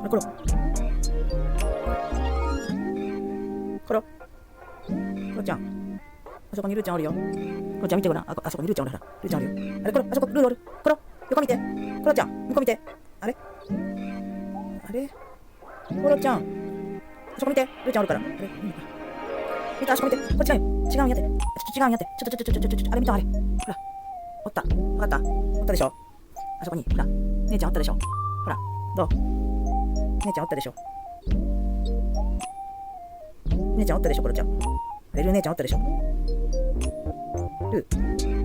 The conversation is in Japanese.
あれ、コロ。コロ。コロちゃん。あそこにルーちゃんおるよ。コロちゃん見てごらん。あそこにルーちゃんおるから。ルーちゃんおるよ。あれ、コロ、あそこルーおる。コロ、横見て。コロちゃん、向こう見て。あれあれコロちゃん。あそこ見て。ルーちゃんおるから。あれ、いいのか。見た、あそこ見て。これ違うんよ。違うんやって。違うんやって。あれ見た、あれ。ほら。おった。わかった。おったでしょ。あそこに。ほら。姉ちゃんおったでしょ。ほら。どう姉ちゃんおったでしょ。姉ちゃんおったでしょ、コロちゃん。あれ、ルー姉ちゃんおったでしょ。ルー。